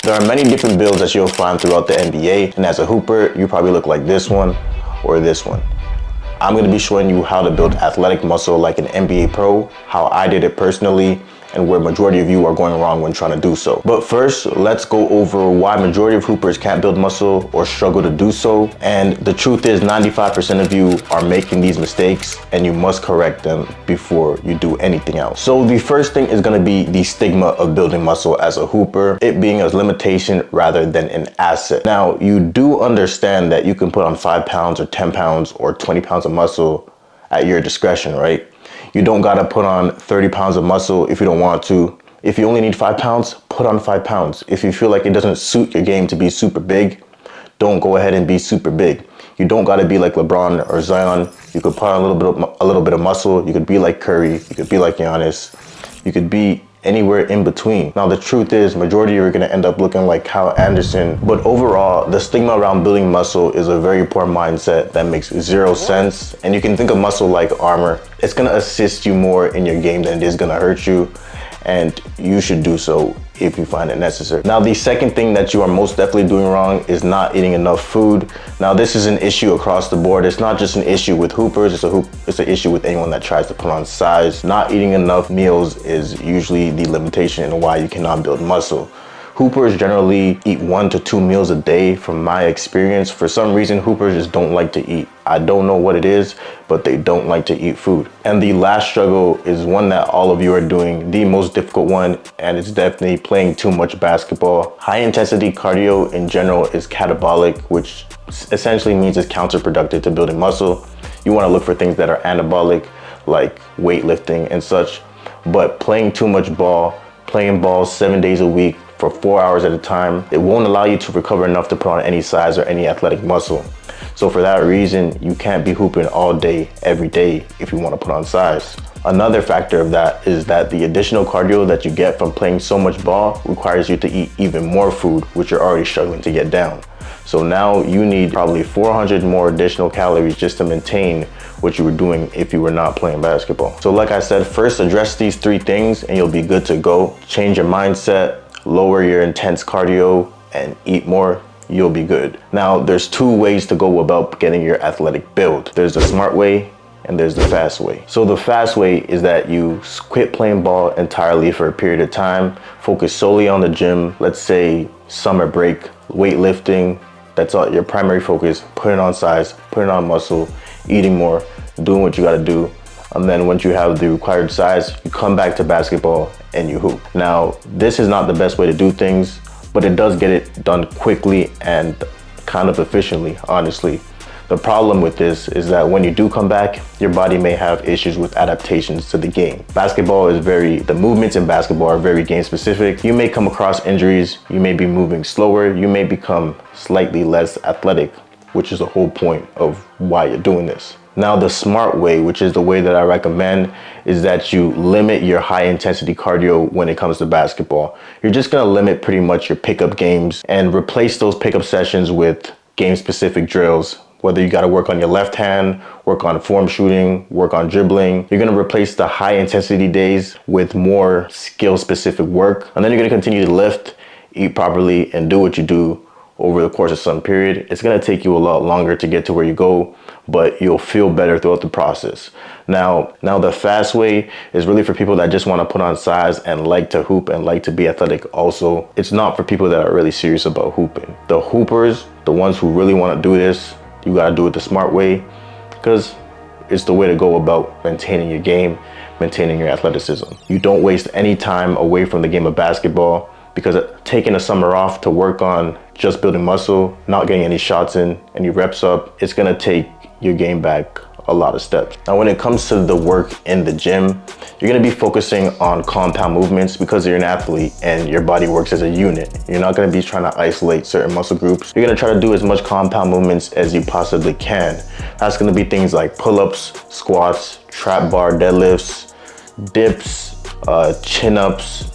There are many different builds that you'll find throughout the NBA, and as a hooper, you probably look like this one or this one. I'm going to be showing you how to build athletic muscle like an NBA pro, how I did it personally, and where majority of you are going wrong when trying to do so. But first, let's go over why majority of hoopers can't build muscle or struggle to do so. And the truth is 95% of you are making these mistakes and you must correct them before you do anything else. So the first thing is going to be the stigma of building muscle as a hooper, it being a limitation rather than an asset. Now, you do understand that you can put on 5 pounds or 10 pounds or 20 pounds of muscle at your discretion, right? You don't gotta put on 30 pounds of muscle if you don't want to. If you only need 5 pounds, put on 5 pounds. If you feel like it doesn't suit your game to be super big, don't go ahead and be super big. You don't gotta be like LeBron or Zion. You could put on a little bit of muscle. You could be like Curry. You could be like Giannis. You could be anywhere in between. Now, the truth is, majority of you are going to end up looking like Kyle Anderson. But overall, the stigma around building muscle is a very poor mindset that makes zero sense. And you can think of muscle like armor. It's going to assist you more in your game than it is going to hurt you. And you should do so if you find it necessary. Now, the second thing that you are most definitely doing wrong is not eating enough food. Now, this is an issue across the board. It's not just an issue with hoopers, it's an issue with anyone that tries to put on size. Not eating enough meals is usually the limitation in why you cannot build muscle. Hoopers generally eat 1 to 2 meals a day from my experience. For some reason, hoopers just don't like to eat. I don't know what it is, but they don't like to eat food. And the last struggle is one that all of you are doing, the most difficult one, and it's definitely playing too much basketball. High intensity cardio in general is catabolic, which essentially means it's counterproductive to building muscle. You want to look for things that are anabolic, like weightlifting and such. But playing too much ball, playing ball 7 days a week, for 4 hours at a time, it won't allow you to recover enough to put on any size or any athletic muscle. So for that reason, you can't be hooping all day, every day if you want to put on size. Another factor of that is that the additional cardio that you get from playing so much ball requires you to eat even more food, which you're already struggling to get down. So now you need probably 400 more additional calories just to maintain what you were doing if you were not playing basketball. So like I said, first address these 3 things and you'll be good to go. Change your mindset, lower your intense cardio, and eat more, you'll be good. Now, there's 2 ways to go about getting your athletic build. There's the smart way and there's the fast way. So the fast way is that you quit playing ball entirely for a period of time, focus solely on the gym, let's say summer break, weightlifting, that's all your primary focus, putting on size, putting on muscle, eating more, doing what you gotta do. And then once you have the required size, you come back to basketball and you hoop. Now, this is not the best way to do things, but it does get it done quickly and kind of efficiently, honestly. The problem with this is that when you do come back, your body may have issues with adaptations to the game. The movements in basketball are very game specific. You may come across injuries, you may be moving slower, you may become slightly less athletic, which is the whole point of why you're doing this. Now, the smart way, which is the way that I recommend, is that you limit your high intensity cardio when it comes to basketball. You're just gonna limit pretty much your pickup games and replace those pickup sessions with game specific drills. Whether you gotta work on your left hand, work on form shooting, work on dribbling, you're gonna replace the high intensity days with more skill specific work. And then you're gonna continue to lift, eat properly, and do what you do over the course of some period. It's gonna take you a lot longer to get to where you go, but you'll feel better throughout the process. Now the fast way is really for people that just wanna put on size and like to hoop and like to be athletic also. It's not for people that are really serious about hooping. The hoopers, the ones who really wanna do this, you gotta do it the smart way because it's the way to go about maintaining your game, maintaining your athleticism. You don't waste any time away from the game of basketball, because taking a summer off to work on just building muscle, not getting any shots in, any reps up, it's gonna take your game back a lot of steps. Now, when it comes to the work in the gym, you're gonna be focusing on compound movements because you're an athlete and your body works as a unit. You're not gonna be trying to isolate certain muscle groups. You're gonna try to do as much compound movements as you possibly can. That's gonna be things like pull-ups, squats, trap bar deadlifts, dips, chin-ups,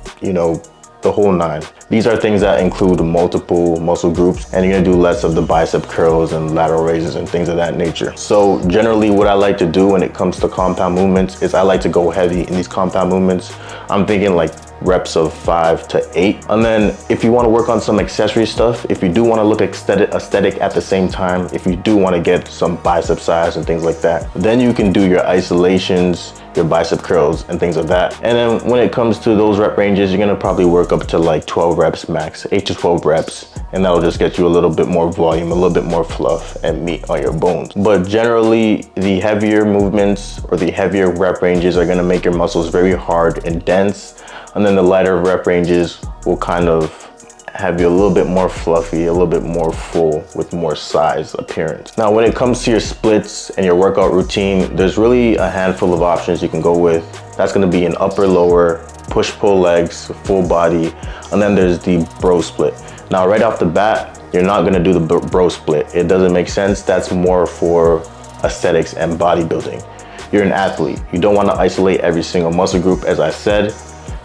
the whole 9. These are things that include multiple muscle groups, and you're gonna do less of the bicep curls and lateral raises and things of that nature. So generally what I like to do when it comes to compound movements is I like to go heavy in these compound movements. I'm thinking like reps of 5 to 8. And then if you want to work on some accessory stuff, if you do want to look aesthetic at the same time, if you do want to get some bicep size and things like that, then you can do your isolations, your bicep curls and things like that. And then when it comes to those rep ranges, you're gonna probably work up to like 12 reps max, 8 to 12 reps. And that'll just get you a little bit more volume, a little bit more fluff and meat on your bones. But generally, the heavier movements or the heavier rep ranges are gonna make your muscles very hard and dense. And then the lighter rep ranges will kind of have you a little bit more fluffy, a little bit more full with more size appearance. Now, when it comes to your splits and your workout routine, there's really a handful of options you can go with. That's gonna be an upper lower, push pull legs, full body, and then there's the bro split. Now, right off the bat, you're not gonna do the bro split. It doesn't make sense. That's more for aesthetics and bodybuilding. You're an athlete. You don't wanna isolate every single muscle group, as I said.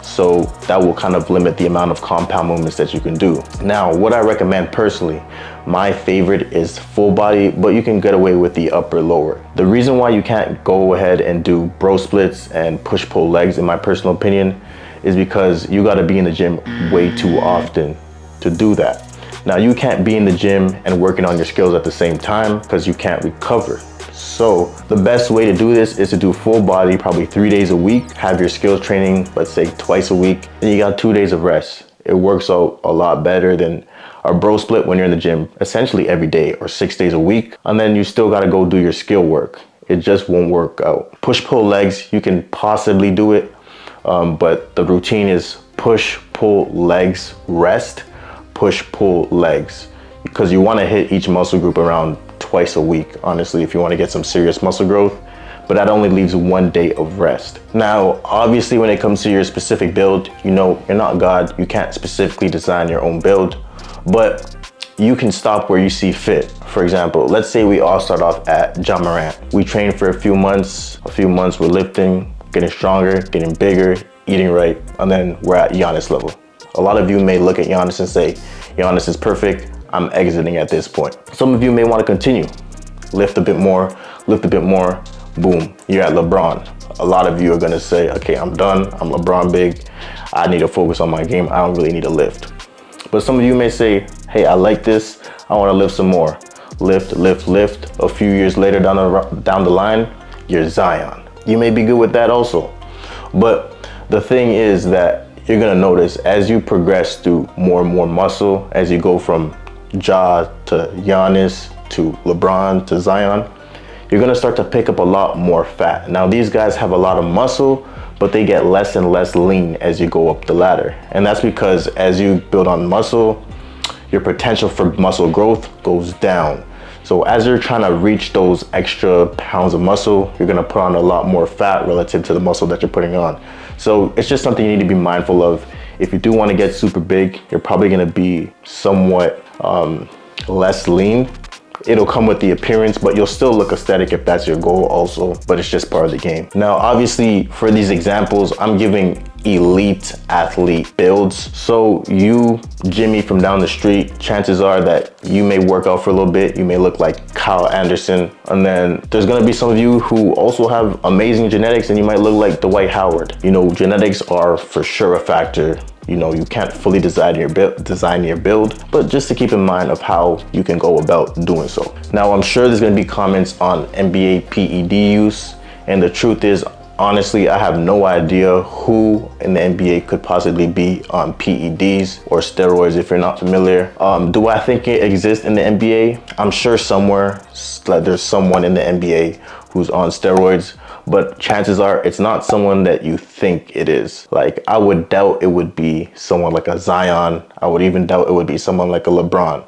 So that will kind of limit the amount of compound movements that you can do. Now, what I recommend personally, my favorite is full body, but you can get away with the upper lower. The reason why you can't go ahead and do bro splits and push pull legs, in my personal opinion, is because you gotta be in the gym way too often to do that. Now, you can't be in the gym and working on your skills at the same time because you can't recover. So the best way to do this is to do full body, probably 3 days a week, have your skills training, let's say twice a week, and you got 2 days of rest. It works out a lot better than a bro split when you're in the gym essentially every day or 6 days a week. And then you still got to go do your skill work. It just won't work out. Push pull legs, you can possibly do it, but the routine is push pull legs, rest, push pull legs, because you want to hit each muscle group around twice a week, honestly, if you want to get some serious muscle growth, but that only leaves 1 day of rest. Now, obviously, when it comes to your specific build, you know, you're not God, you can't specifically design your own build, but you can stop where you see fit. For example, let's say we all start off at Ja Morant. We train for a few months we're lifting, getting stronger, getting bigger, eating right, and then we're at Giannis level. A lot of you may look at Giannis and say, Giannis is perfect, I'm exiting at this point. Some of you may want to continue. Lift a bit more, boom, you're at LeBron. A lot of you are gonna say, okay, I'm done, I'm LeBron big, I need to focus on my game, I don't really need to lift. But some of you may say, hey, I like this, I wanna lift some more. Lift. A few years later down the line, you're Zion. You may be good with that also. But the thing is that you're gonna notice as you progress through more and more muscle, as you go from Ja to Giannis to LeBron to Zion, you're gonna start to pick up a lot more fat. Now, these guys have a lot of muscle, but they get less and less lean as you go up the ladder. And that's because as you build on muscle, your potential for muscle growth goes down. So as you're trying to reach those extra pounds of muscle, you're gonna put on a lot more fat relative to the muscle that you're putting on. So it's just something you need to be mindful of. If you do want to get super big, you're probably gonna be somewhat less lean. It'll come with the appearance, but you'll still look aesthetic if that's your goal also, but it's just part of the game. Now, obviously, for these examples, I'm giving elite athlete builds. So you, Jimmy from down the street, chances are that you may work out for a little bit. You may look like Kyle Anderson. And then there's gonna be some of you who also have amazing genetics and you might look like Dwight Howard. You know, genetics are for sure a factor. You know, you can't fully design your build, but just to keep in mind of how you can go about doing so. Now, I'm sure there's gonna be comments on NBA PED use, and the truth is, honestly, I have no idea who in the NBA could possibly be on PEDs or steroids if you're not familiar. Do I think it exists in the NBA? I'm sure somewhere like there's someone in the NBA who's on steroids, but chances are it's not someone that you think it is. Like, I would doubt it would be someone like a Zion. I would even doubt it would be someone like a LeBron.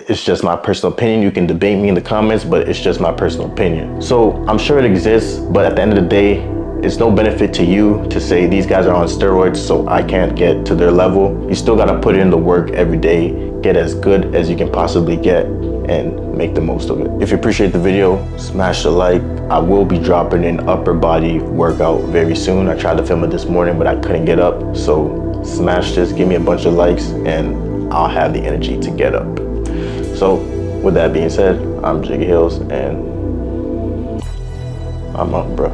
It's just my personal opinion. You can debate me in the comments, but it's just my personal opinion. So I'm sure it exists, but at the end of the day, it's no benefit to you to say these guys are on steroids, so I can't get to their level. You still gotta put in the work every day, get as good as you can possibly get, and make the most of it. If you appreciate the video, smash the like. I will be dropping an upper body workout very soon. I tried to film it this morning, but I couldn't get up. So smash this, give me a bunch of likes, and I'll have the energy to get up. So with that being said, I'm Jiggy Hills, and I'm up, bro.